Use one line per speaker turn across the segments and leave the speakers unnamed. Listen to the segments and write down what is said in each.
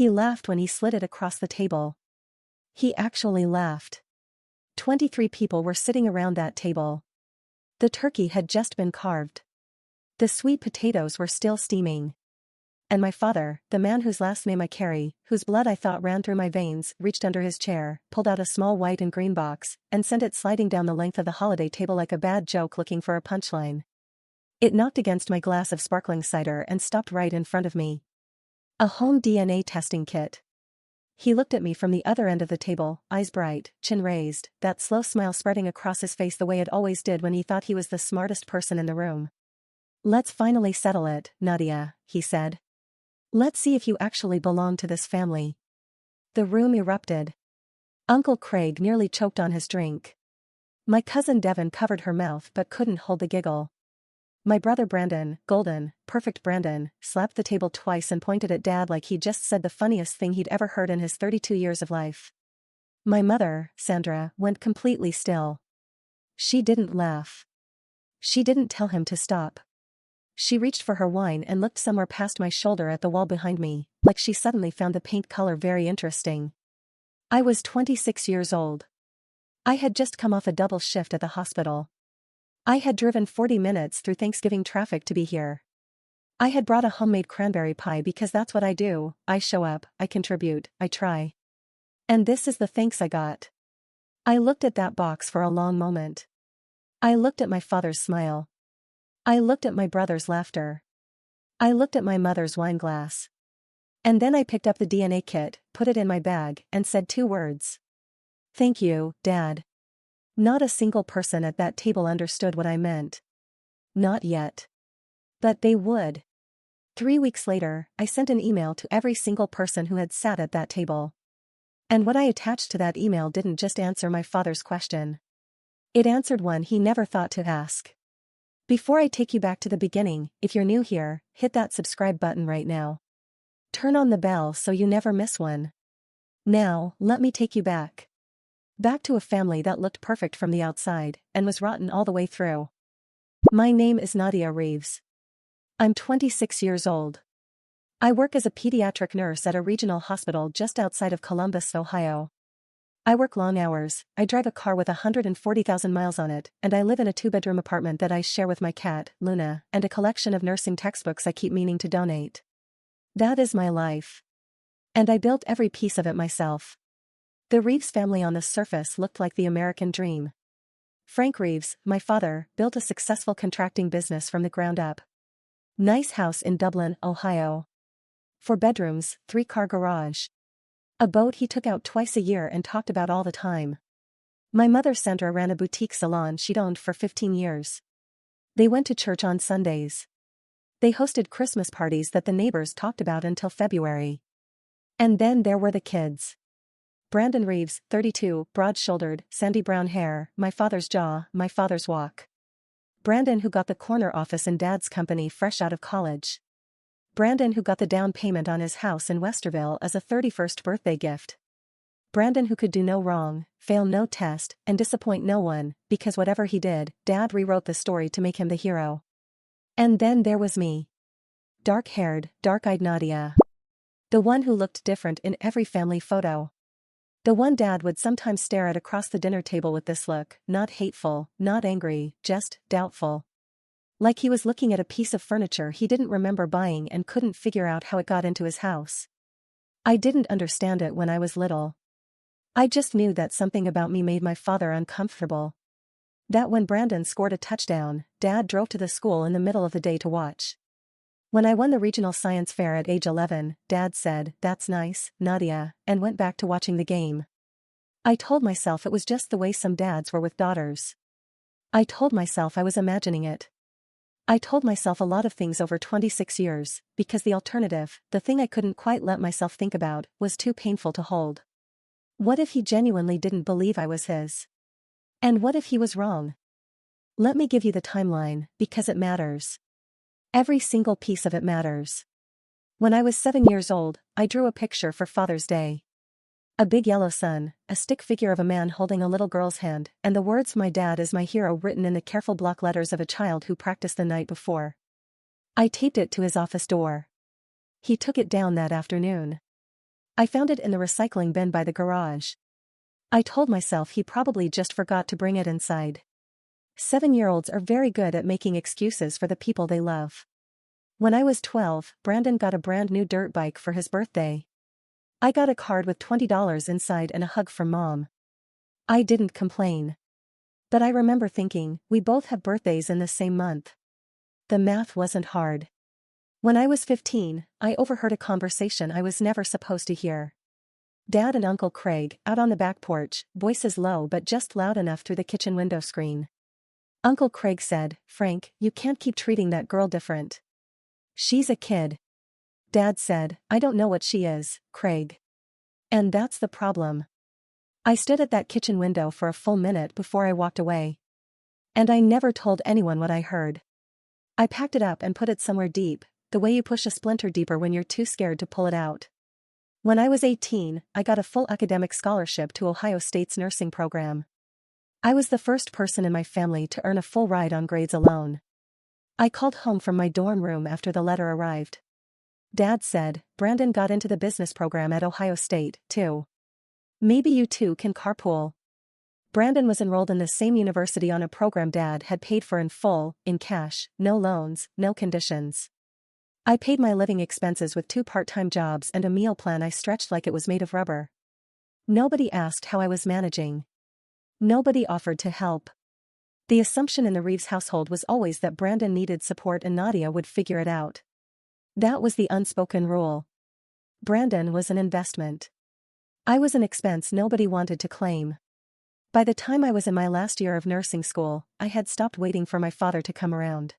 He laughed when he slid it across the table. He actually laughed. 23 people were sitting around that table. The turkey had just been carved. The sweet potatoes were still steaming. And my father, the man whose last name I carry, whose blood I thought ran through my veins, reached under his chair, pulled out a small white and green box, and sent it sliding down the length of the holiday table like a bad joke looking for a punchline. It knocked against my glass of sparkling cider and stopped right in front of me. A home DNA testing kit. He looked at me from the other end of the table, eyes bright, chin raised, that slow smile spreading across his face the way it always did when he thought he was the smartest person in the room. "Let's finally settle it, Nadia," he said. "Let's see if you actually belong to this family." The room erupted. Uncle Craig nearly choked on his drink. My cousin Devon covered her mouth but couldn't hold the giggle. My brother Brandon, golden, perfect Brandon, slapped the table twice and pointed at Dad like he'd just said the funniest thing he'd ever heard in his 32 years of life. My mother, Sandra, went completely still. She didn't laugh. She didn't tell him to stop. She reached for her wine and looked somewhere past my shoulder at the wall behind me, like she suddenly found the paint color very interesting. I was 26 years old. I had just come off a double shift at the hospital. I had driven 40 minutes through Thanksgiving traffic to be here. I had brought a homemade cranberry pie because that's what I do. I show up, I contribute, I try. And this is the thanks I got. I looked at that box for a long moment. I looked at my father's smile. I looked at my brother's laughter. I looked at my mother's wine glass. And then I picked up the DNA kit, put it in my bag, and said 2 words. "Thank you, Dad." Not a single person at that table understood what I meant. Not yet. But they would. 3 weeks later, I sent an email to every single person who had sat at that table. And what I attached to that email didn't just answer my father's question. It answered one he never thought to ask. Before I take you back to the beginning, if you're new here, hit that subscribe button right now. Turn on the bell so you never miss one. Now, let me take you back. Back to a family that looked perfect from the outside, and was rotten all the way through. My name is Nadia Reeves. I'm 26 years old. I work as a pediatric nurse at a regional hospital just outside of Columbus, Ohio. I work long hours, I drive a car with 140,000 miles on it, and I live in a 2-bedroom apartment that I share with my cat, Luna, and a collection of nursing textbooks I keep meaning to donate. That is my life. And I built every piece of it myself. The Reeves family on the surface looked like the American dream. Frank Reeves, my father, built a successful contracting business from the ground up. Nice house in Dublin, Ohio. 4 bedrooms, 3-car garage. A boat he took out twice a year and talked about all the time. My mother Sandra ran a boutique salon she'd owned for 15 years. They went to church on Sundays. They hosted Christmas parties that the neighbors talked about until February. And then there were the kids. Brandon Reeves, 32, broad-shouldered, sandy brown hair, my father's jaw, my father's walk. Brandon who got the corner office in Dad's company fresh out of college. Brandon who got the down payment on his house in Westerville as a 31st birthday gift. Brandon who could do no wrong, fail no test, and disappoint no one, because whatever he did, Dad rewrote the story to make him the hero. And then there was me. Dark-haired, dark-eyed Nadia. The one who looked different in every family photo. The one Dad would sometimes stare at across the dinner table with this look, not hateful, not angry, just doubtful. Like he was looking at a piece of furniture he didn't remember buying and couldn't figure out how it got into his house. I didn't understand it when I was little. I just knew that something about me made my father uncomfortable. That when Brandon scored a touchdown, Dad drove to the school in the middle of the day to watch. When I won the regional science fair at age 11, Dad said, "That's nice, Nadia," and went back to watching the game. I told myself it was just the way some dads were with daughters. I told myself I was imagining it. I told myself a lot of things over 26 years, because the alternative, the thing I couldn't quite let myself think about, was too painful to hold. What if he genuinely didn't believe I was his? And what if he was wrong? Let me give you the timeline, because it matters. Every single piece of it matters. When I was 7 years old, I drew a picture for Father's Day. A big yellow sun, a stick figure of a man holding a little girl's hand, and the words "My dad is my hero" written in the careful block letters of a child who practiced the night before. I taped it to his office door. He took it down that afternoon. I found it in the recycling bin by the garage. I told myself he probably just forgot to bring it inside. 7-year-olds are very good at making excuses for the people they love. When I was 12, Brandon got a brand new dirt bike for his birthday. I got a card with $20 inside and a hug from Mom. I didn't complain. But I remember thinking, we both have birthdays in the same month. The math wasn't hard. When I was 15, I overheard a conversation I was never supposed to hear. Dad and Uncle Craig, out on the back porch, voices low but just loud enough through the kitchen window screen. Uncle Craig said, "Frank, you can't keep treating that girl different. She's a kid." Dad said, "I don't know what she is, Craig. And that's the problem." I stood at that kitchen window for a full minute before I walked away. And I never told anyone what I heard. I packed it up and put it somewhere deep, the way you push a splinter deeper when you're too scared to pull it out. When I was 18, I got a full academic scholarship to Ohio State's nursing program. I was the first person in my family to earn a full ride on grades alone. I called home from my dorm room after the letter arrived. Dad said, "Brandon got into the business program at Ohio State, too. Maybe you two can carpool." Brandon was enrolled in the same university on a program Dad had paid for in full, in cash, no loans, no conditions. I paid my living expenses with 2 part-time jobs and a meal plan I stretched like it was made of rubber. Nobody asked how I was managing. Nobody offered to help. The assumption in the Reeves household was always that Brandon needed support and Nadia would figure it out. That was the unspoken rule. Brandon was an investment. I was an expense nobody wanted to claim. By the time I was in my last year of nursing school, I had stopped waiting for my father to come around.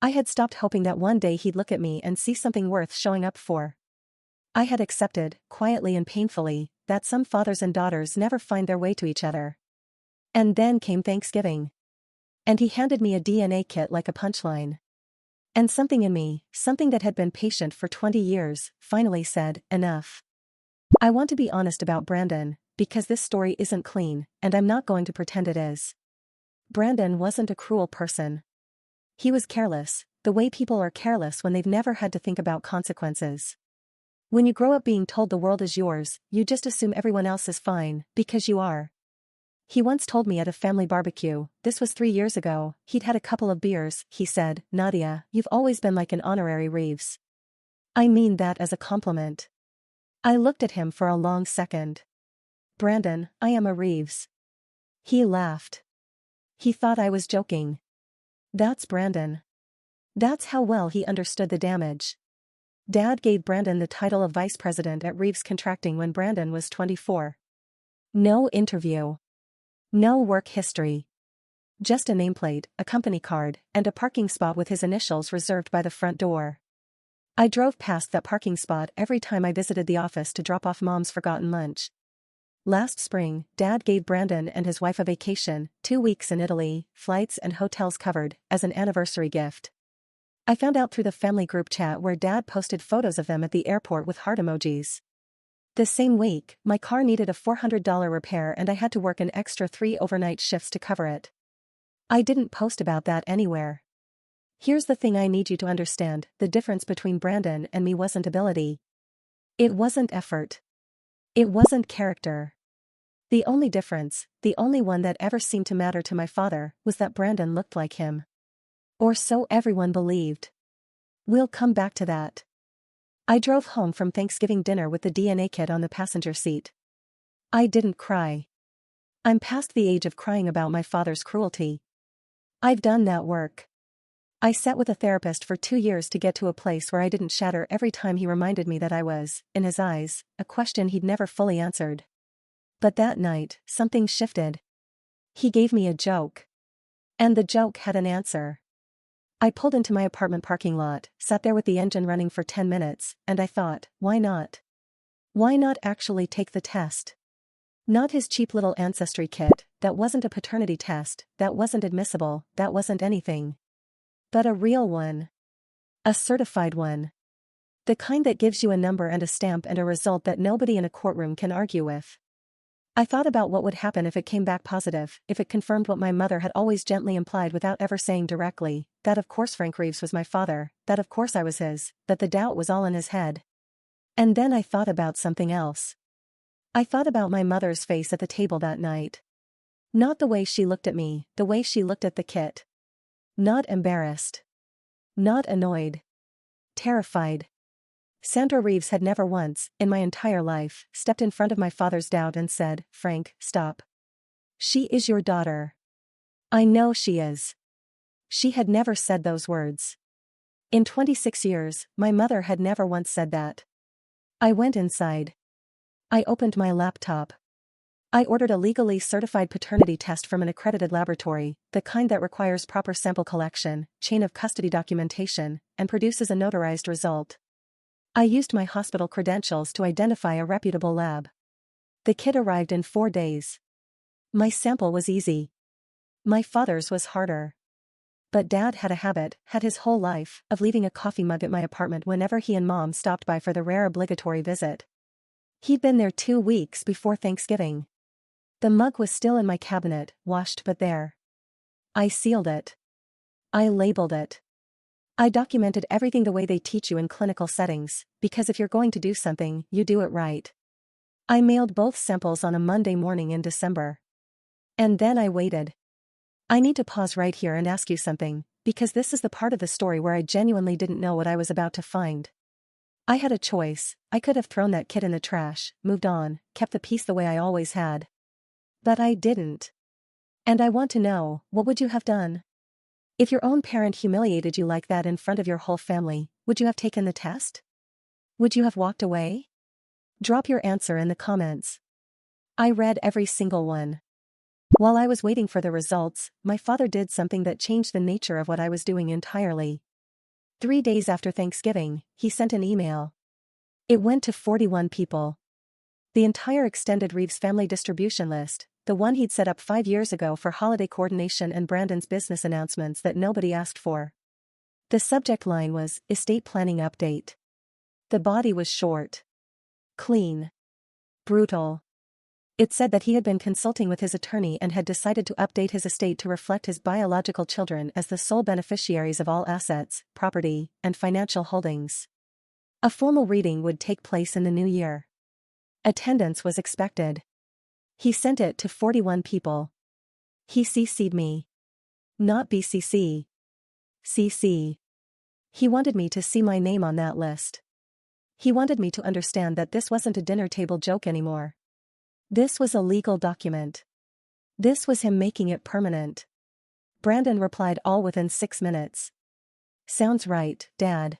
I had stopped hoping that one day he'd look at me and see something worth showing up for. I had accepted, quietly and painfully, that some fathers and daughters never find their way to each other. And then came Thanksgiving. And he handed me a DNA kit like a punchline. And something in me, something that had been patient for 20 years, finally said, enough. I want to be honest about Brandon, because this story isn't clean, and I'm not going to pretend it is. Brandon wasn't a cruel person. He was careless, the way people are careless when they've never had to think about consequences. When you grow up being told the world is yours, you just assume everyone else is fine, because you are. He once told me at a family barbecue, this was 3 years ago, he'd had a couple of beers, he said, "Nadia, you've always been like an honorary Reeves." I mean that as a compliment. I looked at him for a long second. "Brandon, I am a Reeves." He laughed. He thought I was joking. That's Brandon. That's how well he understood the damage. Dad gave Brandon the title of vice president at Reeves Contracting when Brandon was 24. No interview. No work history. Just a nameplate, a company card, and a parking spot with his initials reserved by the front door. I drove past that parking spot every time I visited the office to drop off Mom's forgotten lunch. Last spring, Dad gave Brandon and his wife a vacation, 2 weeks in Italy, flights and hotels covered, as an anniversary gift. I found out through the family group chat where Dad posted photos of them at the airport with heart emojis. The same week, my car needed a $400 repair and I had to work an extra 3 overnight shifts to cover it. I didn't post about that anywhere. Here's the thing I need you to understand, the difference between Brandon and me wasn't ability. It wasn't effort. It wasn't character. The only difference, the only one that ever seemed to matter to my father, was that Brandon looked like him. Or so everyone believed. We'll come back to that. I drove home from Thanksgiving dinner with the DNA kit on the passenger seat. I didn't cry. I'm past the age of crying about my father's cruelty. I've done that work. I sat with a therapist for 2 years to get to a place where I didn't shatter every time he reminded me that I was, in his eyes, a question he'd never fully answered. But that night, something shifted. He gave me a joke. And the joke had an answer. I pulled into my apartment parking lot, sat there with the engine running for 10 minutes, and I thought, why not? Why not actually take the test? Not his cheap little ancestry kit, that wasn't a paternity test, that wasn't admissible, that wasn't anything. But a real one. A certified one. The kind that gives you a number and a stamp and a result that nobody in a courtroom can argue with. I thought about what would happen if it came back positive, if it confirmed what my mother had always gently implied without ever saying directly, that of course Frank Reeves was my father, that of course I was his, that the doubt was all in his head. And then I thought about something else. I thought about my mother's face at the table that night. Not the way she looked at me, the way she looked at the kit. Not embarrassed. Not annoyed. Terrified. Sandra Reeves had never once, in my entire life, stepped in front of my father's doubt and said, "Frank, stop. She is your daughter. I know she is." She had never said those words. In 26 years, my mother had never once said that. I went inside. I opened my laptop. I ordered a legally certified paternity test from an accredited laboratory, the kind that requires proper sample collection, chain of custody documentation, and produces a notarized result. I used my hospital credentials to identify a reputable lab. The kit arrived in 4 days. My sample was easy. My father's was harder. But Dad had a habit, had his whole life, of leaving a coffee mug at my apartment whenever he and Mom stopped by for the rare obligatory visit. He'd been there 2 weeks before Thanksgiving. The mug was still in my cabinet, washed but there. I sealed it. I labeled it. I documented everything the way they teach you in clinical settings, because if you're going to do something, you do it right. I mailed both samples on a Monday morning in December. And then I waited. I need to pause right here and ask you something, because this is the part of the story where I genuinely didn't know what I was about to find. I had a choice. I could have thrown that kit in the trash, moved on, kept the peace the way I always had. But I didn't. And I want to know, what would you have done? If your own parent humiliated you like that in front of your whole family, would you have taken the test? Would you have walked away? Drop your answer in the comments. I read every single one. While I was waiting for the results, my father did something that changed the nature of what I was doing entirely. 3 days after Thanksgiving, he sent an email. It went to 41 people. The entire extended Reeves family distribution list, the one he'd set up 5 years ago for holiday coordination and Brandon's business announcements that nobody asked for. The subject line was, "Estate Planning Update." The body was short. Clean. Brutal. It said that he had been consulting with his attorney and had decided to update his estate to reflect his biological children as the sole beneficiaries of all assets, property, and financial holdings. A formal reading would take place in the new year. Attendance was expected. He sent it to 41 people. He CC'd me. Not BCC. CC. He wanted me to see my name on that list. He wanted me to understand that this wasn't a dinner table joke anymore. This was a legal document. This was him making it permanent. Brandon replied all within 6 minutes. "Sounds right, Dad."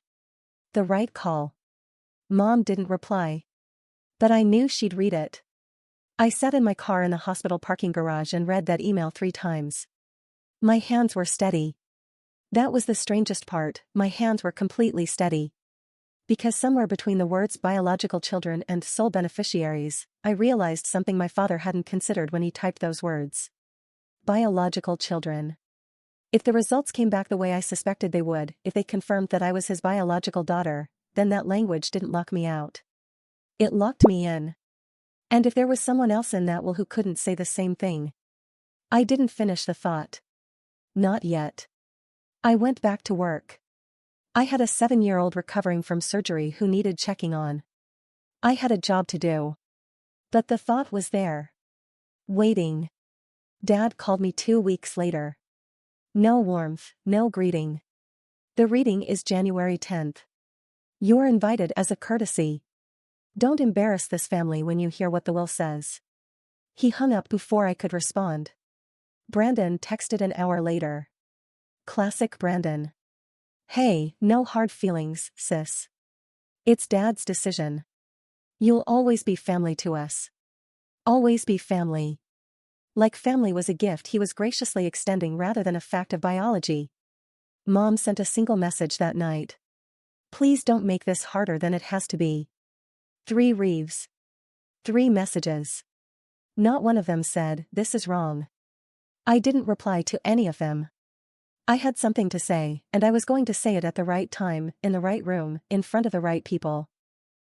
The right call. Mom didn't reply. But I knew she'd read it. I sat in my car in the hospital parking garage and read that email 3 times. My hands were steady. That was the strangest part, my hands were completely steady. Because somewhere between the words biological children and sole beneficiaries, I realized something my father hadn't considered when he typed those words. Biological children. If the results came back the way I suspected they would, if they confirmed that I was his biological daughter, then that language didn't lock me out. It locked me in. And if there was someone else in that well who couldn't say the same thing. I didn't finish the thought. Not yet. I went back to work. I had a 7-year-old recovering from surgery who needed checking on. I had a job to do. But the thought was there. Waiting. Dad called me 2 weeks later. No warmth, no greeting. The reading is January 10th. You're invited as a courtesy. Don't embarrass this family when you hear what the will says. He hung up before I could respond. Brandon texted an hour later. Classic Brandon. "Hey, no hard feelings, sis. It's Dad's decision. You'll always be family to us. Always be family." Like family was a gift he was graciously extending rather than a fact of biology. Mom sent a single message that night. "Please don't make this harder than it has to be." 3 Reeves. 3 messages. Not one of them said, "This is wrong." I didn't reply to any of them. I had something to say, and I was going to say it at the right time, in the right room, in front of the right people.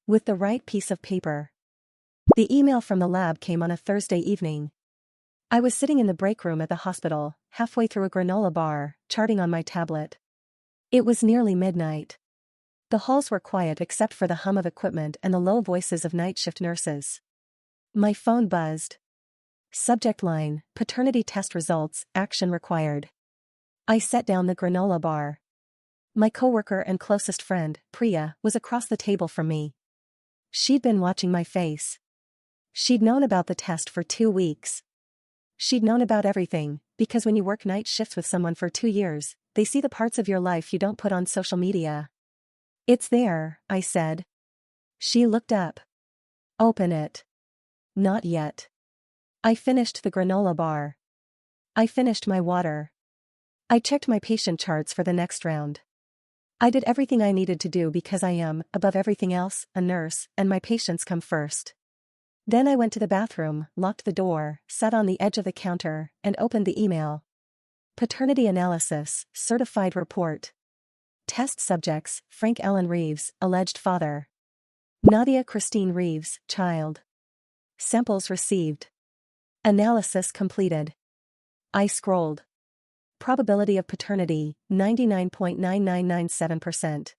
With the right piece of paper. The email from the lab came on a Thursday evening. I was sitting in the break room at the hospital, halfway through a granola bar, charting on my tablet. It was nearly midnight. The halls were quiet except for the hum of equipment and the low voices of night shift nurses. My phone buzzed. Subject line, paternity test results, action required. I set down the granola bar. My coworker and closest friend, Priya, was across the table from me. She'd been watching my face. She'd known about the test for 2 weeks. She'd known about everything, because when you work night shifts with someone for 2 years, they see the parts of your life you don't put on social media. It's there, I said. She looked up. Open it. Not yet. I finished the granola bar. I finished my water. I checked my patient charts for the next round. I did everything I needed to do because I am, above everything else, a nurse, and my patients come first. Then I went to the bathroom, locked the door, sat on the edge of the counter, and opened the email. Paternity analysis, certified report. Test subjects, Frank Allen Reeves, alleged father. Nadia Christine Reeves, child. Samples received. Analysis completed. I scrolled. Probability of paternity, 99.9997%.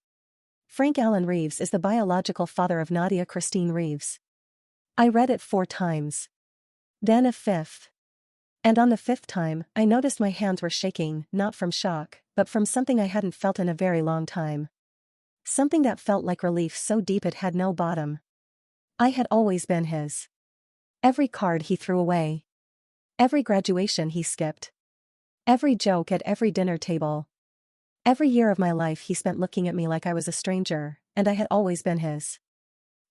Frank Allen Reeves is the biological father of Nadia Christine Reeves. I read it 4 times. Then a 5th. And on the 5th time, I noticed my hands were shaking, not from shock, but from something I hadn't felt in a very long time. Something that felt like relief so deep it had no bottom. I had always been his. Every card he threw away. Every graduation he skipped. Every joke at every dinner table. Every year of my life he spent looking at me like I was a stranger, and I had always been his.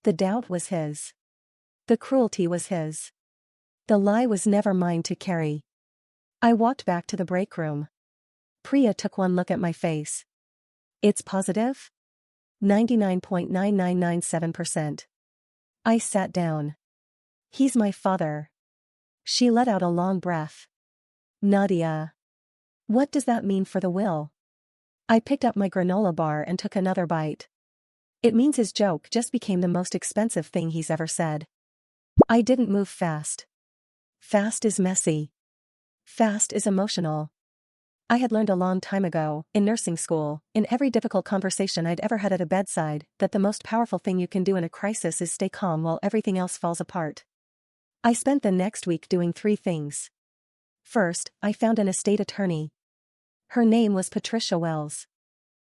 The doubt was his. The cruelty was his. The lie was never mine to carry. I walked back to the break room. Priya took one look at my face. It's positive? 99.9997%. I sat down. He's my father. She let out a long breath. Nadia. What does that mean for the will? I picked up my granola bar and took another bite. It means his joke just became the most expensive thing he's ever said. I didn't move fast. Fast is messy. Fast is emotional. I had learned a long time ago, in nursing school, in every difficult conversation I'd ever had at a bedside, that the most powerful thing you can do in a crisis is stay calm while everything else falls apart. I spent the next week doing 3 things. First, I found an estate attorney. Her name was Patricia Wells.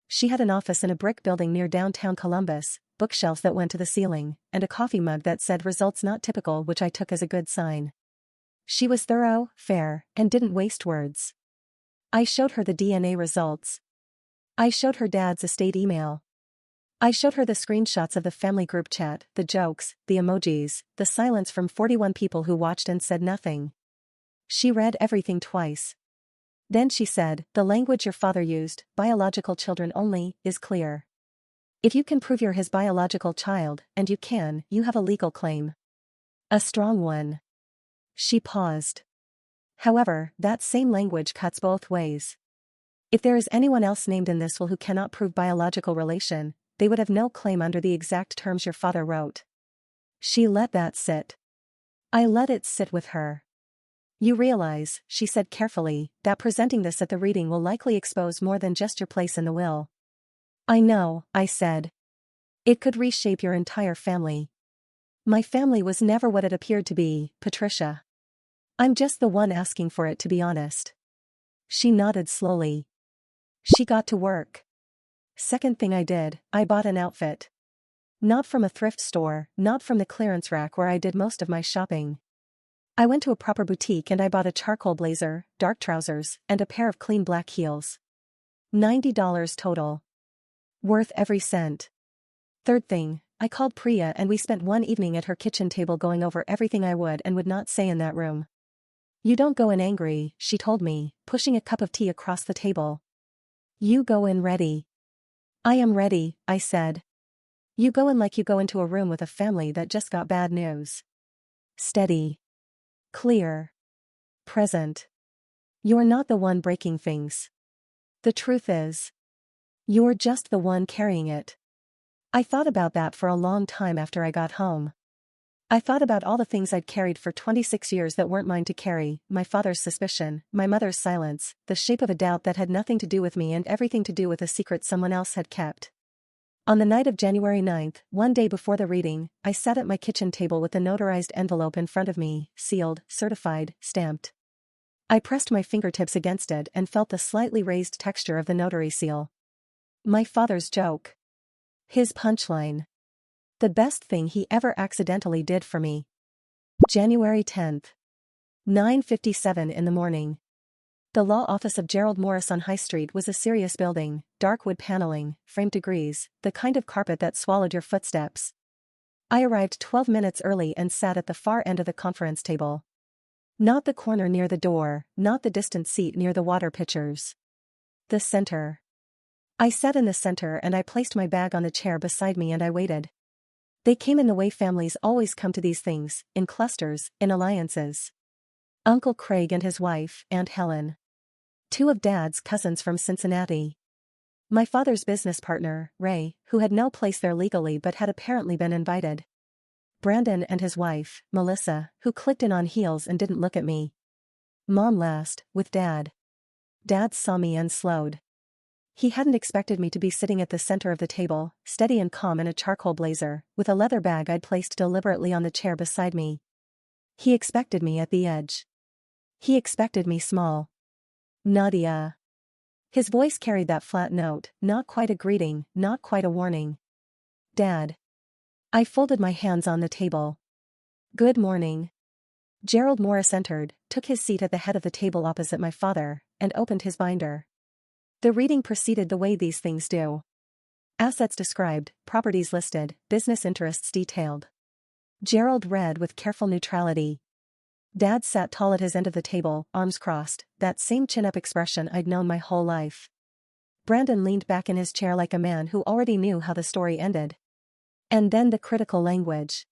She had an office in a brick building near downtown Columbus, bookshelves that went to the ceiling, and a coffee mug that said results not typical, which I took as a good sign. She was thorough, fair, and didn't waste words. I showed her the DNA results. I showed her Dad's estate email. I showed her the screenshots of the family group chat, the jokes, the emojis, the silence from 41 people who watched and said nothing. She read everything twice. Then she said, the language your father used, biological children only, is clear. If you can prove you're his biological child, and you can, you have a legal claim. A strong one. She paused. However, that same language cuts both ways. If there is anyone else named in this will who cannot prove biological relation, they would have no claim under the exact terms your father wrote. She let that sit. I let it sit with her. You realize, she said carefully, that presenting this at the reading will likely expose more than just your place in the will. I know, I said. It could reshape your entire family. My family was never what it appeared to be, Patricia. I'm just the one asking for it, to be honest. She nodded slowly. She got to work. Second thing I did, I bought an outfit. Not from a thrift store, not from the clearance rack where I did most of my shopping. I went to a proper boutique and I bought a charcoal blazer, dark trousers, and a pair of clean black heels. $90 total. Worth every cent. Third thing, I called Priya and we spent one evening at her kitchen table going over everything I would and would not say in that room. You don't go in angry, she told me, pushing a cup of tea across the table. You go in ready. I am ready, I said. You go in like you go into a room with a family that just got bad news. Steady. Clear. Present. You're not the one breaking things. The truth is, you're just the one carrying it. I thought about that for a long time after I got home. I thought about all the things I'd carried for 26 years that weren't mine to carry, my father's suspicion, my mother's silence, the shape of a doubt that had nothing to do with me and everything to do with a secret someone else had kept. On the night of January 9th, one day before the reading, I sat at my kitchen table with the notarized envelope in front of me, sealed, certified, stamped. I pressed my fingertips against it and felt the slightly raised texture of the notary seal. My father's joke. His punchline. The best thing he ever accidentally did for me. January 10th. 9:57 in the morning. The law office of Gerald Morris on High Street was a serious building, dark wood paneling, framed degrees, the kind of carpet that swallowed your footsteps. I arrived 12 minutes early and sat at the far end of the conference table. Not the corner near the door, not the distant seat near the water pitchers. The center. I sat in the center and I placed my bag on the chair beside me and I waited. They came in the way families always come to these things, in clusters, in alliances. Uncle Craig and his wife, Aunt Helen. Two of Dad's cousins from Cincinnati. My father's business partner, Ray, who had no place there legally but had apparently been invited. Brandon and his wife, Melissa, who clicked in on heels and didn't look at me. Mom last, with Dad. Dad saw me and slowed. He hadn't expected me to be sitting at the center of the table, steady and calm in a charcoal blazer, with a leather bag I'd placed deliberately on the chair beside me. He expected me at the edge. He expected me small. Nadia. His voice carried that flat note, not quite a greeting, not quite a warning. Dad. I folded my hands on the table. Good morning. Gerald Morris entered, took his seat at the head of the table opposite my father, and opened his binder. The reading proceeded the way these things do. Assets described, properties listed, business interests detailed. Gerald read with careful neutrality. Dad sat tall at his end of the table, arms crossed, that same chin-up expression I'd known my whole life. Brandon leaned back in his chair like a man who already knew how the story ended. And then the critical language.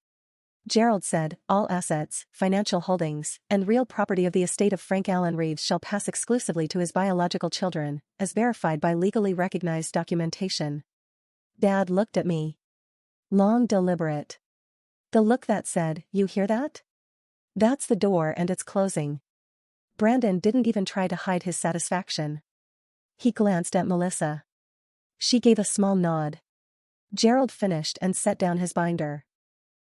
Gerald said, all assets, financial holdings, and real property of the estate of Frank Allen Reeves shall pass exclusively to his biological children, as verified by legally recognized documentation. Dad looked at me. Long, deliberate. The look that said, you hear that? That's the door and it's closing. Brandon didn't even try to hide his satisfaction. He glanced at Melissa. She gave a small nod. Gerald finished and set down his binder.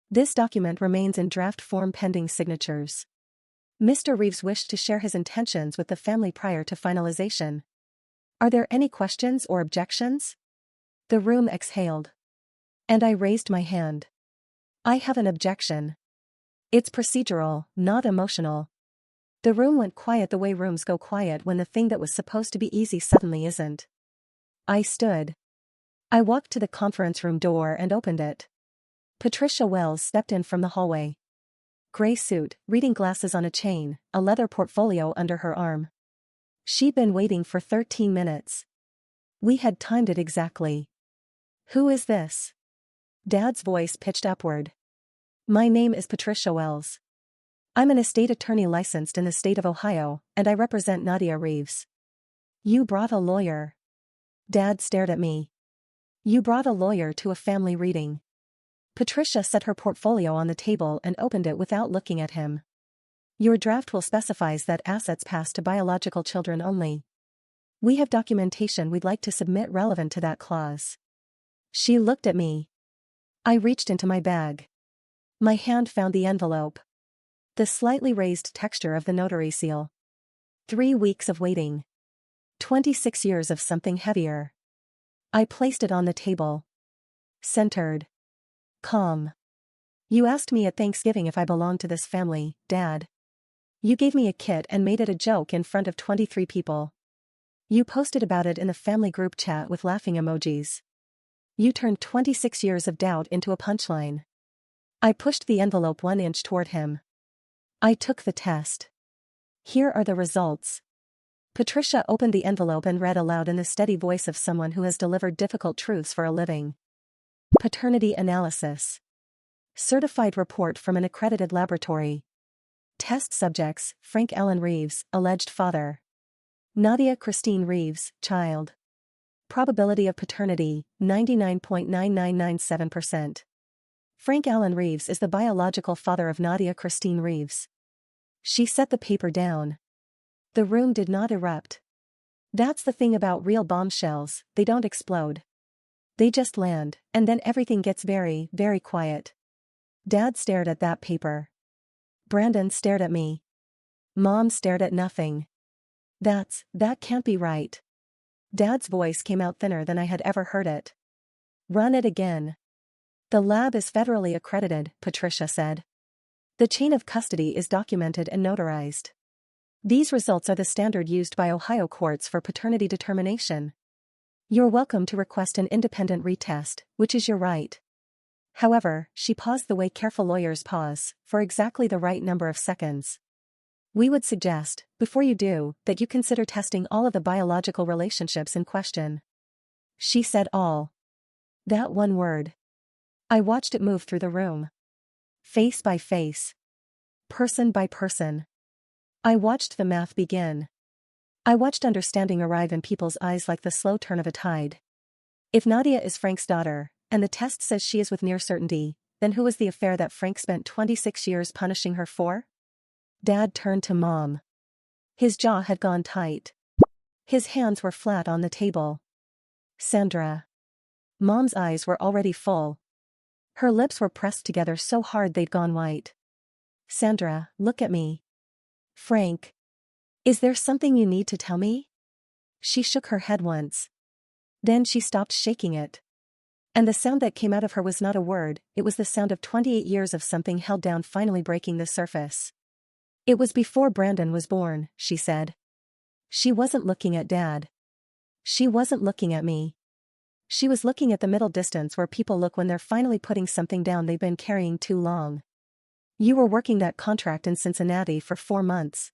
This document remains in draft form pending signatures. Mr. Reeves wished to share his intentions with the family prior to finalization. Are there any questions or objections? The room exhaled. And I raised my hand. I have an objection. It's procedural, not emotional. The room went quiet the way rooms go quiet when the thing that was supposed to be easy suddenly isn't. I stood. I walked to the conference room door and opened it. Patricia Wells stepped in from the hallway. Gray suit, reading glasses on a chain, a leather portfolio under her arm. She'd been waiting for 13 minutes. We had timed it exactly. Who is this? Dad's voice pitched upward. My name is Patricia Wells. I'm an estate attorney licensed in the state of Ohio, and I represent Nadia Reeves. You brought a lawyer. Dad stared at me. You brought a lawyer to a family reading. Patricia set her portfolio on the table and opened it without looking at him. Your draft will specifies that assets pass to biological children only. We have documentation we'd like to submit relevant to that clause. She looked at me. I reached into my bag. My hand found the envelope. The slightly raised texture of the notary seal. 3 weeks of waiting. 26 years of something heavier. I placed it on the table. Centered. Calm. You asked me at Thanksgiving if I belonged to this family, Dad. You gave me a kit and made it a joke in front of 23 people. You posted about it in the family group chat with laughing emojis. You turned 26 years of doubt into a punchline. I pushed the envelope 1 inch toward him. I took the test. Here are the results. Patricia opened the envelope and read aloud in the steady voice of someone who has delivered difficult truths for a living. Paternity analysis. Certified report from an accredited laboratory. Test subjects, Frank Allen Reeves, alleged father. Nadia Christine Reeves, child. Probability of paternity, 99.9997%. Frank Allen Reeves is the biological father of Nadia Christine Reeves. She set the paper down. The room did not erupt. That's the thing about real bombshells, they don't explode. They just land, and then everything gets very, very quiet. Dad stared at that paper. Brandon stared at me. Mom stared at nothing. That can't be right. Dad's voice came out thinner than I had ever heard it. Run it again. The lab is federally accredited, Patricia said. The chain of custody is documented and notarized. These results are the standard used by Ohio courts for paternity determination. You're welcome to request an independent retest, which is your right. However, she paused the way careful lawyers pause, for exactly the right number of seconds. We would suggest, before you do, that you consider testing all of the biological relationships in question. She said all. That one word. I watched it move through the room. Face by face. Person by person. I watched the math begin. I watched understanding arrive in people's eyes like the slow turn of a tide. If Nadia is Frank's daughter, and the test says she is with near certainty, then who was the affair that Frank spent 26 years punishing her for? Dad turned to Mom. His jaw had gone tight. His hands were flat on the table. Sandra. Mom's eyes were already full. Her lips were pressed together so hard they'd gone white. Sandra, look at me. Frank. Is there something you need to tell me? She shook her head once. Then she stopped shaking it. And the sound that came out of her was not a word, it was the sound of 28 years of something held down finally breaking the surface. It was before Brandon was born, she said. She wasn't looking at Dad. She wasn't looking at me. She was looking at the middle distance where people look when they're finally putting something down they've been carrying too long. You were working that contract in Cincinnati for 4 months.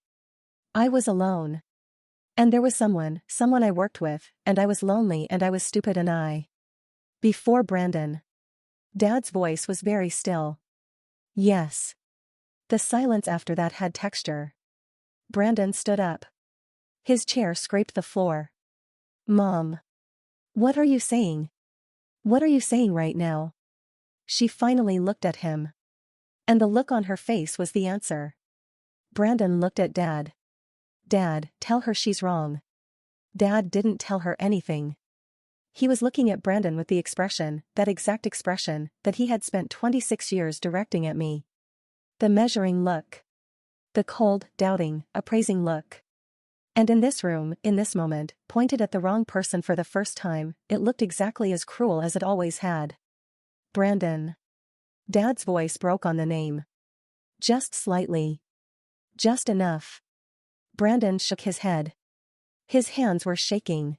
I was alone. And there was someone I worked with, and I was lonely and I was stupid and I. Before Brandon. Dad's voice was very still. Yes. The silence after that had texture. Brandon stood up. His chair scraped the floor. Mom. What are you saying? What are you saying right now? She finally looked at him. And the look on her face was the answer. Brandon looked at Dad. Dad, tell her she's wrong. Dad didn't tell her anything. He was looking at Brandon with the expression, that exact expression, that he had spent 26 years directing at me. The measuring look. The cold, doubting, appraising look. And in this room, in this moment, pointed at the wrong person for the first time, it looked exactly as cruel as it always had. Brandon. Dad's voice broke on the name. Just slightly. Just enough. Brandon shook his head. His hands were shaking.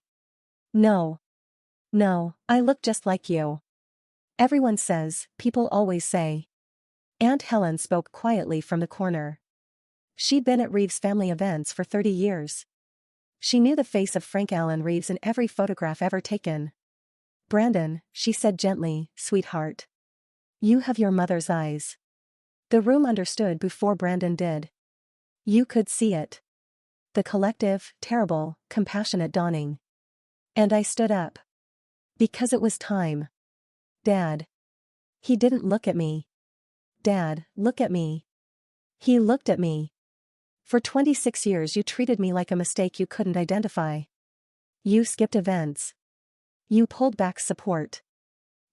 No. No, I look just like you. Everyone says, people always say. Aunt Helen spoke quietly from the corner. She'd been at Reeves' family events for 30 years. She knew the face of Frank Allen Reeves in every photograph ever taken. Brandon, she said gently, sweetheart. You have your mother's eyes. The room understood before Brandon did. You could see it. The collective, terrible, compassionate dawning. And I stood up. Because it was time. Dad. He didn't look at me. Dad, look at me. He looked at me. For 26 years you treated me like a mistake you couldn't identify. You skipped events. You pulled back support.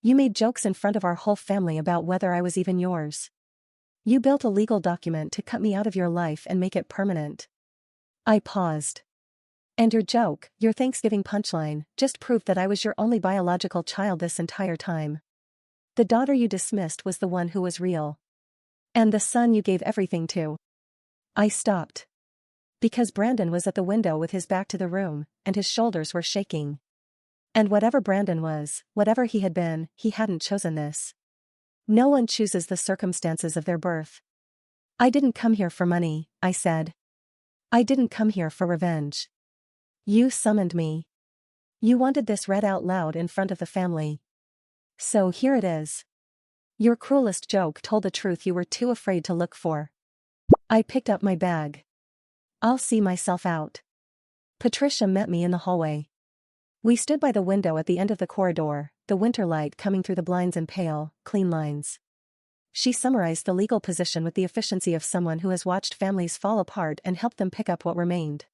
You made jokes in front of our whole family about whether I was even yours. You built a legal document to cut me out of your life and make it permanent. I paused. And your joke, your Thanksgiving punchline, just proved that I was your only biological child this entire time. The daughter you dismissed was the one who was real. And the son you gave everything to. I stopped. Because Brandon was at the window with his back to the room, and his shoulders were shaking. And whatever Brandon was, whatever he had been, he hadn't chosen this. No one chooses the circumstances of their birth. I didn't come here for money, I said. I didn't come here for revenge. You summoned me. You wanted this read out loud in front of the family. So here it is. Your cruelest joke told the truth you were too afraid to look for. I picked up my bag. I'll see myself out. Patricia met me in the hallway. We stood by the window at the end of the corridor, the winter light coming through the blinds in pale, clean lines. She summarized the legal position with the efficiency of someone who has watched families fall apart and helped them pick up what remained.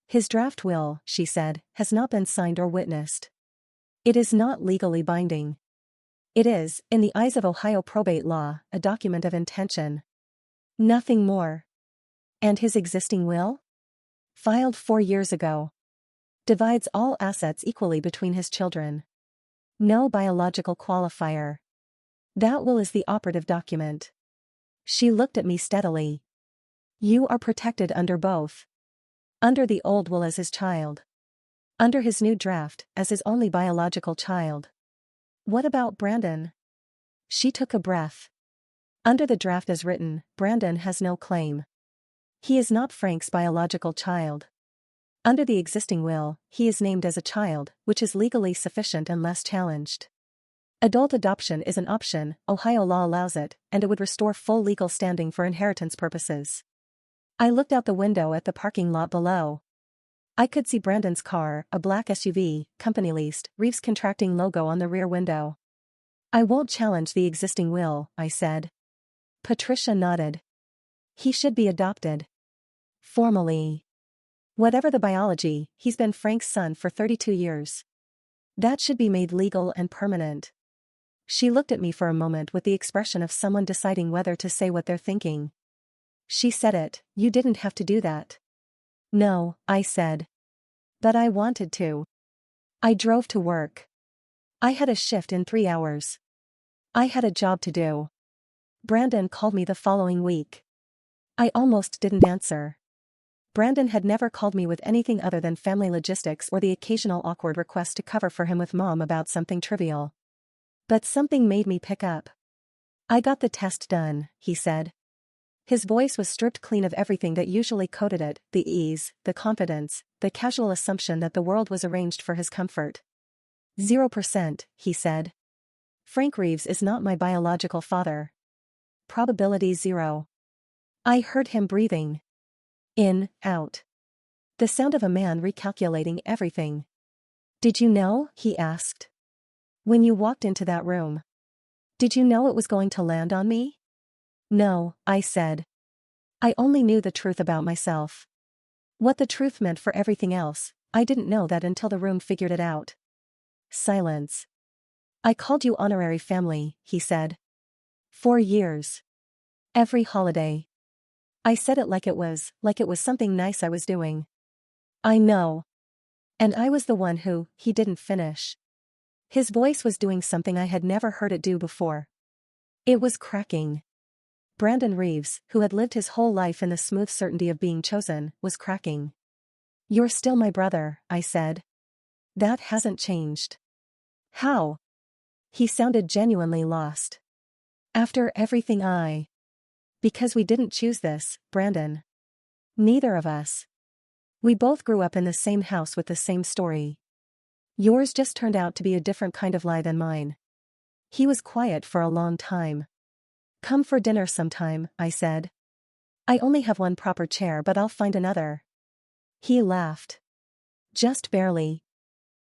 His draft will, she said, has not been signed or witnessed. It is not legally binding. It is, in the eyes of Ohio probate law, a document of intention. Nothing more. And his existing will? Filed 4 years ago. Divides all assets equally between his children. No biological qualifier. That will is the operative document. She looked at me steadily. You are protected under both. Under the old will as his child. Under his new draft, as his only biological child. What about Brandon? She took a breath. Under the draft as written, Brandon has no claim. He is not Frank's biological child. Under the existing will, he is named as a child, which is legally sufficient and less challenged. Adult adoption is an option, Ohio law allows it, and it would restore full legal standing for inheritance purposes. I looked out the window at the parking lot below. I could see Brandon's car, a black SUV, company leased, Reeves contracting logo on the rear window. I won't challenge the existing will, I said. Patricia nodded. He should be adopted. Formally. Whatever the biology, he's been Frank's son for 32 years. That should be made legal and permanent. She looked at me for a moment with the expression of someone deciding whether to say what they're thinking. She said it, you didn't have to do that. No, I said. But I wanted to. I drove to work. I had a shift in 3 hours. I had a job to do. Brandon called me the following week. I almost didn't answer. Brandon had never called me with anything other than family logistics or the occasional awkward request to cover for him with mom about something trivial. But something made me pick up. I got the test done, he said. His voice was stripped clean of everything that usually coated it, the ease, the confidence, the casual assumption that the world was arranged for his comfort. 0%, he said. Frank Reeves is not my biological father. Probability 0. I heard him breathing. In, out. The sound of a man recalculating everything. Did you know? He asked. When you walked into that room. Did you know it was going to land on me? No, I said. I only knew the truth about myself. What the truth meant for everything else, I didn't know that until the room figured it out. Silence. I called you honorary family, he said. 4 years. Every holiday. I said it like it was something nice I was doing. I know. And I was the one who, he didn't finish. His voice was doing something I had never heard it do before. It was cracking. Brandon Reeves, who had lived his whole life in the smooth certainty of being chosen, was cracking. You're still my brother, I said. That hasn't changed. How? He sounded genuinely lost. After everything Because we didn't choose this, Brandon. Neither of us. We both grew up in the same house with the same story. Yours just turned out to be a different kind of lie than mine. He was quiet for a long time. Come for dinner sometime, I said. I only have one proper chair but I'll find another. He laughed. Just barely.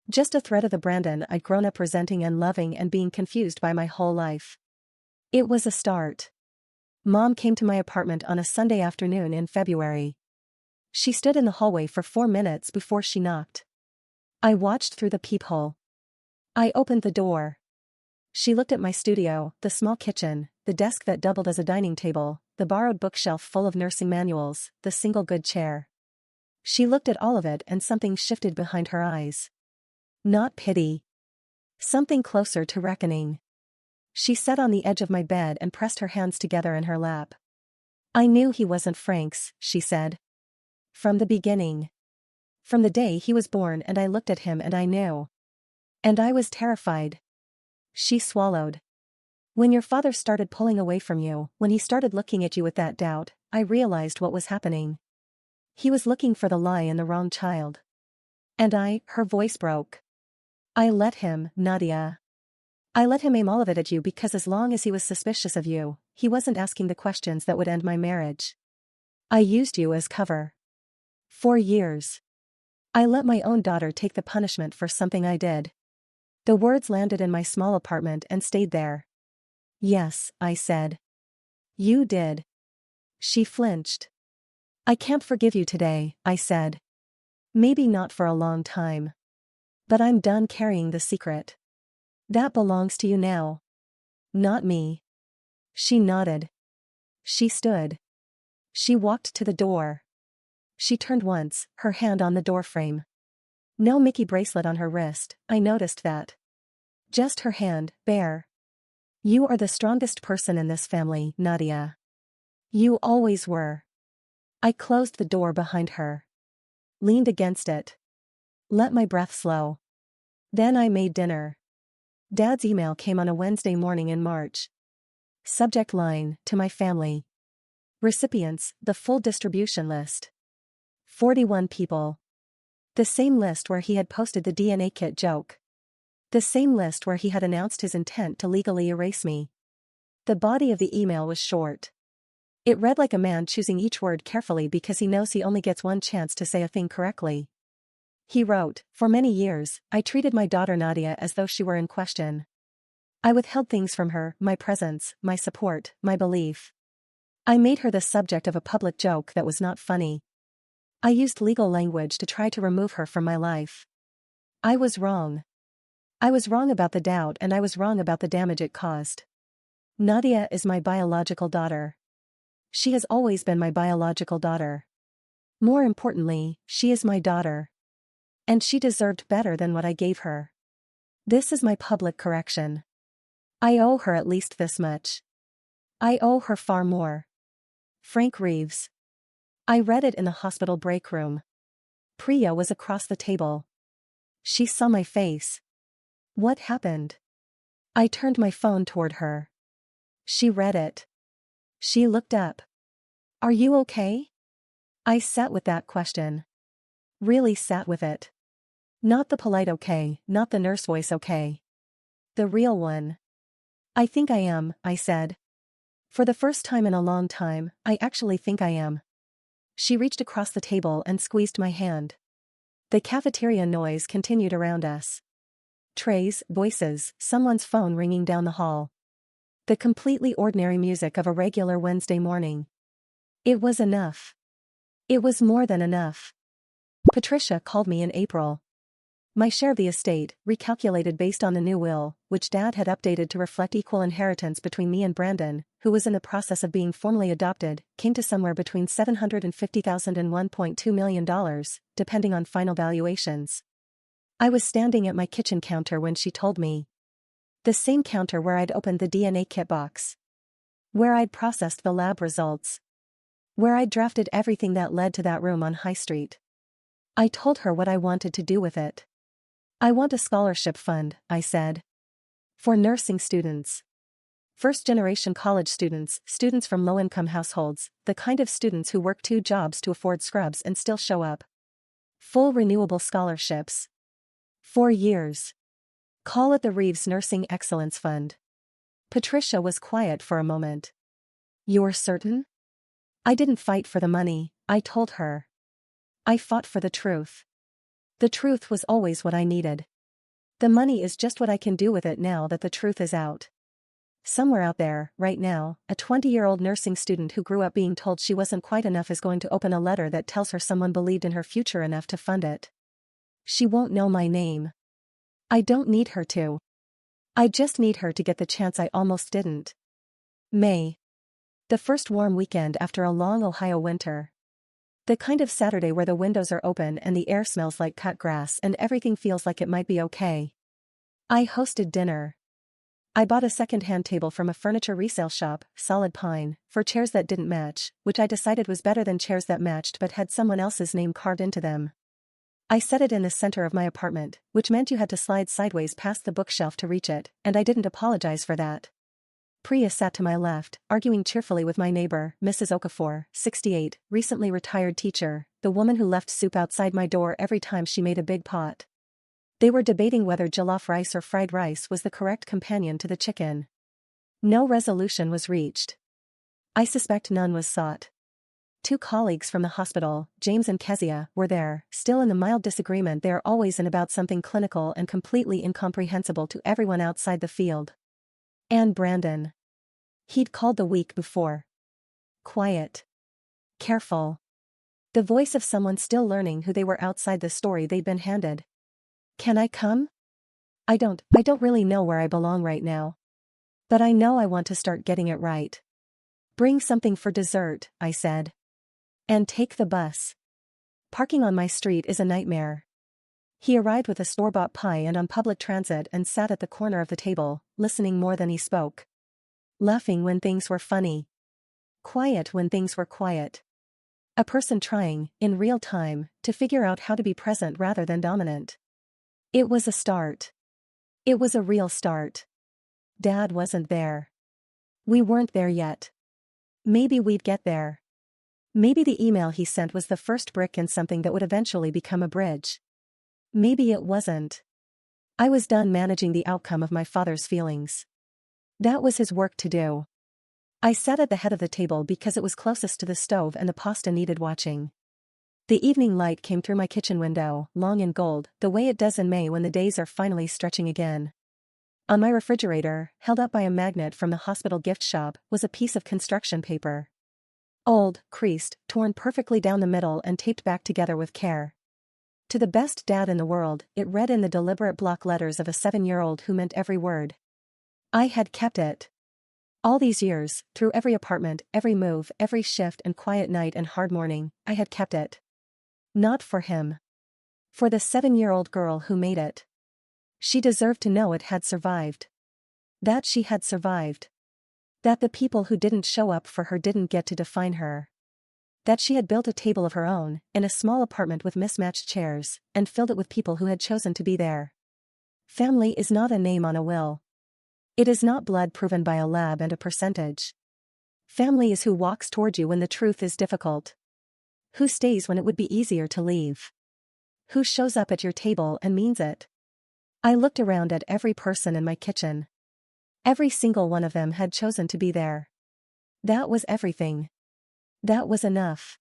Just a thread of the Brandon I'd grown up resenting and loving and being confused by my whole life. It was a start. Mom came to my apartment on a Sunday afternoon in February. She stood in the hallway for 4 minutes before she knocked. I watched through the peephole. I opened the door. She looked at my studio, the small kitchen, the desk that doubled as a dining table, the borrowed bookshelf full of nursing manuals, the single good chair. She looked at all of it and something shifted behind her eyes. Not pity. Something closer to reckoning. She sat on the edge of my bed and pressed her hands together in her lap. I knew he wasn't Frank's, she said. From the beginning. From the day he was born and I looked at him and I knew. And I was terrified. She swallowed. When your father started pulling away from you, when he started looking at you with that doubt, I realized what was happening. He was looking for the lie in the wrong child. And her voice broke. I let him, Nadia. I let him aim all of it at you because as long as he was suspicious of you, he wasn't asking the questions that would end my marriage. I used you as cover. 4 years. I let my own daughter take the punishment for something I did. The words landed in my small apartment and stayed there. Yes, I said. You did. She flinched. I can't forgive you today, I said. Maybe not for a long time. But I'm done carrying the secret. That belongs to you now. Not me. She nodded. She stood. She walked to the door. She turned once, her hand on the doorframe. No Mickey bracelet on her wrist, I noticed that. Just her hand, bare. You are the strongest person in this family, Nadia. You always were. I closed the door behind her. Leaned against it. Let my breath slow. Then I made dinner. Dad's email came on a Wednesday morning in March. Subject line, to my family. Recipients, the full distribution list. 41 people. The same list where he had posted the DNA kit joke. The same list where he had announced his intent to legally erase me. The body of the email was short. It read like a man choosing each word carefully because he knows he only gets one chance to say a thing correctly. He wrote, "For many years, I treated my daughter Nadia as though she were in question. I withheld things from her, my presence, my support, my belief. I made her the subject of a public joke that was not funny. I used legal language to try to remove her from my life. I was wrong. I was wrong about the doubt and I was wrong about the damage it caused. Nadia is my biological daughter. She has always been my biological daughter. More importantly, she is my daughter. And she deserved better than what I gave her. This is my public correction. I owe her at least this much. I owe her far more. Frank Reeves." I read it in the hospital break room. Priya was across the table. She saw my face. What happened? I turned my phone toward her. She read it. She looked up. Are you okay? I sat with that question. Really sat with it. Not the polite okay, not the nurse voice okay. The real one. I think I am, I said. For the first time in a long time, I actually think I am. She reached across the table and squeezed my hand. The cafeteria noise continued around us. Trays, voices, someone's phone ringing down the hall. The completely ordinary music of a regular Wednesday morning. It was enough. It was more than enough. Patricia called me in April. My share of the estate, recalculated based on the new will, which Dad had updated to reflect equal inheritance between me and Brandon, who was in the process of being formally adopted, came to somewhere between $750,000 and $1.2 million, depending on final valuations. I was standing at my kitchen counter when she told me. The same counter where I'd opened the DNA kit box. Where I'd processed the lab results. Where I'd drafted everything that led to that room on High Street. I told her what I wanted to do with it. I want a scholarship fund, I said. For nursing students. First-generation college students, students from low-income households, the kind of students who work 2 jobs to afford scrubs and still show up. Full renewable scholarships. 4 years. Call it the Reeves Nursing Excellence Fund. Patricia was quiet for a moment. You're certain? I didn't fight for the money, I told her. I fought for the truth. The truth was always what I needed. The money is just what I can do with it now that the truth is out. Somewhere out there, right now, a 20-year-old nursing student who grew up being told she wasn't quite enough is going to open a letter that tells her someone believed in her future enough to fund it. She won't know my name. I don't need her to. I just need her to get the chance I almost didn't. May. The first warm weekend after a long Ohio winter. The kind of Saturday where the windows are open and the air smells like cut grass and everything feels like it might be okay. I hosted dinner. I bought a second-hand table from a furniture resale shop, Solid Pine, for chairs that didn't match, which I decided was better than chairs that matched but had someone else's name carved into them. I set it in the center of my apartment, which meant you had to slide sideways past the bookshelf to reach it, and I didn't apologize for that. Priya sat to my left, arguing cheerfully with my neighbor, Mrs. Okafor, 68, recently retired teacher, the woman who left soup outside my door every time she made a big pot. They were debating whether jollof rice or fried rice was the correct companion to the chicken. No resolution was reached. I suspect none was sought. 2 colleagues from the hospital, James and Kezia, were there, still in the mild disagreement they are always in about something clinical and completely incomprehensible to everyone outside the field. And Brandon. He'd called the week before. Quiet. Careful. The voice of someone still learning who they were outside the story they'd been handed. Can I come? I don't really know where I belong right now. But I know I want to start getting it right. Bring something for dessert, I said. And take the bus. Parking on my street is a nightmare. He arrived with a store-bought pie and on public transit and sat at the corner of the table, listening more than he spoke. Laughing when things were funny. Quiet when things were quiet. A person trying, in real time, to figure out how to be present rather than dominant. It was a start. It was a real start. Dad wasn't there. We weren't there yet. Maybe we'd get there. Maybe the email he sent was the first brick in something that would eventually become a bridge. Maybe it wasn't. I was done managing the outcome of my father's feelings. That was his work to do. I sat at the head of the table because it was closest to the stove and the pasta needed watching. The evening light came through my kitchen window, long and gold, the way it does in May when the days are finally stretching again. On my refrigerator, held up by a magnet from the hospital gift shop, was a piece of construction paper. Old, creased, torn perfectly down the middle and taped back together with care. To the best dad in the world, it read in the deliberate block letters of a 7-year-old who meant every word. I had kept it. All these years, through every apartment, every move, every shift and quiet night and hard morning, I had kept it. Not for him. For the 7-year-old girl who made it. She deserved to know it had survived. That she had survived. That the people who didn't show up for her didn't get to define her. That she had built a table of her own, in a small apartment with mismatched chairs, and filled it with people who had chosen to be there. Family is not a name on a will. It is not blood proven by a lab and a percentage. Family is who walks toward you when the truth is difficult. Who stays when it would be easier to leave. Who shows up at your table and means it. I looked around at every person in my kitchen. Every single one of them had chosen to be there. That was everything. That was enough.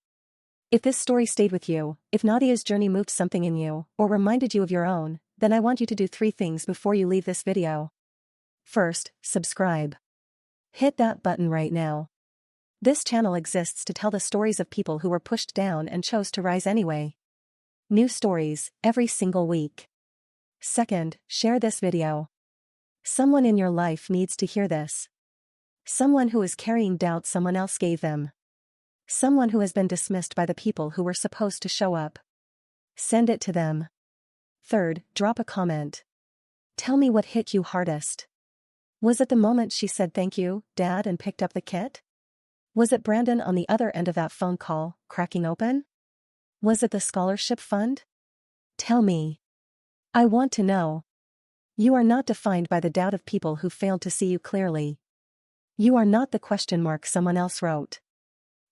If this story stayed with you, if Nadia's journey moved something in you, or reminded you of your own, then I want you to do 3 things before you leave this video. First, subscribe. Hit that button right now. This channel exists to tell the stories of people who were pushed down and chose to rise anyway. New stories, every single week. Second, share this video. Someone in your life needs to hear this. Someone who is carrying doubt someone else gave them. Someone who has been dismissed by the people who were supposed to show up. Send it to them. Third, drop a comment. Tell me what hit you hardest. Was it the moment she said thank you, Dad, and picked up the kit? Was it Brandon on the other end of that phone call, cracking open? Was it the scholarship fund? Tell me. I want to know. You are not defined by the doubt of people who failed to see you clearly. You are not the question mark someone else wrote.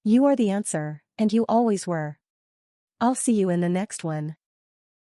You are the answer, and you always were. I'll see you in the next one.